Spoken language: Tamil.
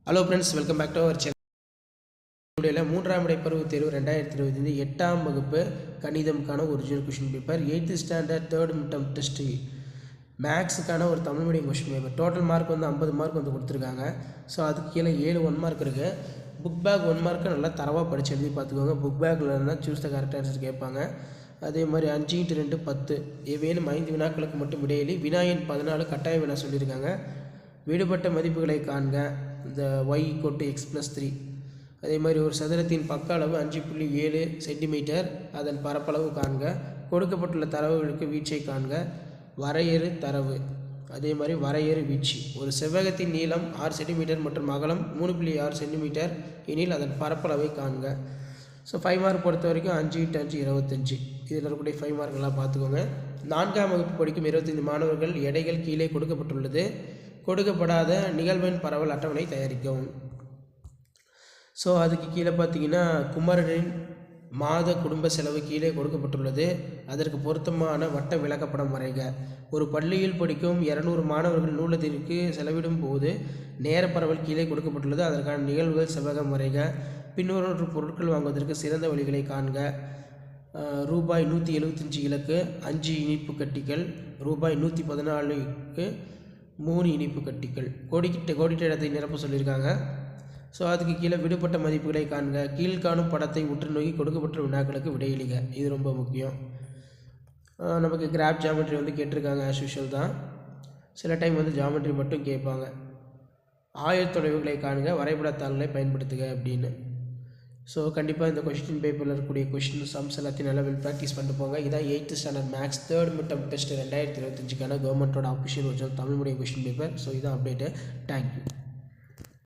Hello friends, welcome back to our channel. மூன்றாம் இடை பருவத் தேர்வு 2025 8ஆம் வகுப்பு கணிதம்கான original question paper, 8th standard 3rd midterm test மேக்ஸுக்கான ஒரு Tamil medium question paper. Total mark வந்து 50 மார்க் வந்து கொடுத்துருக்காங்க. ஸோ அதுக்கு கீழே 7 1 மார்க் இருக்குது. புக் பேக் 1 மார்க்கை நல்லா தரவாக படித்து எழுதி பார்த்துக்கோங்க. புக் பேக்கில் இருந்தால் சூஸ் த கரெக்ட் ஆன்சர் கேட்பாங்க. அதே மாதிரி 5x2 10 ஏவேனும் 5 வினாக்களுக்கு மட்டும் விடையெளி. வினாயின் 14 கட்டாய வினா சொல்லியிருக்காங்க. விடுபட்ட மதிப்புகளை காண்க. இந்த y = x+3. அதே மாதிரி ஒரு சதுரத்தின் பக்க அளவு 5.7 சென்டிமீட்டர், அதன் பரப்பளவு காண்க. கொடுக்கப்பட்டுள்ள தரவுகளுக்கு வீச்சை காண்க. வரையறு தரவு, அதே மாதிரி வரையறு வீச்சு. ஒரு செவ்வகத்தின் நீளம் 6 சென்டிமீட்டர் மற்றும் அகலம் 3.6 சென்டிமீட்டர் எனில் அதன் பரப்பளவை காண்க. ஸோ 5 மார்க் பொறுத்த வரைக்கும் 5x5 25. இதில் இருக்கக்கூடிய 5 மார்க்கெல்லாம் பார்த்துக்கோங்க. 4ஆம் வகுப்பு படிக்கும் 25 மாணவர்கள் எடைகள் கீழே கொடுக்கப்பட்டுள்ளது. கொடுக்கப்படாத நிகழ்வெண் பரவல் அட்டவணை தயாரிக்கவும். ஸோ அதுக்கு கீழே பார்த்தீங்கன்னா குமரனின் மாத குடும்ப செலவு கீழே கொடுக்கப்பட்டுள்ளது. அதற்கு பொருத்தமான வட்ட விளக்கப்படம் வரைக. ஒரு பள்ளியில் படிக்கும் 200 மாணவர்கள் நூலகத்திற்கு செலவிடும் போது நேர பரவல் கீழே கொடுக்கப்பட்டுள்ளது. அதற்கான நிகழ்வுகள் செவ்வகம் வரைக. பின்னொரு பொருட்கள் வாங்குவதற்கு சிறந்த வழிகளை காண்க. ரூபாய் 175 இலக்கு 5 இனிப்பு கட்டிகள், ரூபாய் 114க்கு 3 இனிப்பு கட்டிகள். கோடிட்ட இடத்தை நிரப்ப சொல்லியிருக்காங்க. ஸோ அதுக்கு கீழே விடுபட்ட மதிப்புகளை காண்க. கீழ்காணும் படத்தை உற்று நோக்கி கொடுக்கப்பட்ட வினாக்களுக்கு விடையளிக. இது ரொம்ப முக்கியம். நமக்கு கிராப் ஜாமெட்ரி வந்து கேட்டிருக்காங்க. ஆஸ் யூஷுவல் தான். சில டைம் வந்து ஜாமெட்ரி மட்டும் கேட்பாங்க. ஆயத்தொலைவுகளை காண்க, வரைபடத்தாள்களை பயன்படுத்துக அப்படின்னு. ஸோ கண்டிப்பாக இந்த கொஸ்டின் பேப்பரில் இருக்கக்கூடிய கொஸ்டின் சம்ஸ் எல்லாத்தையும் நல்லா ப்ராக்டிஸ் பண்ணிட்டு போங்க. இதான் 8th standard maths 3rd midterm test 2025க்கான கவர்மெண்ட்டோட official original Tamil medium question paper. So இதான் அப்டேட்டு. தேங்க்யூ.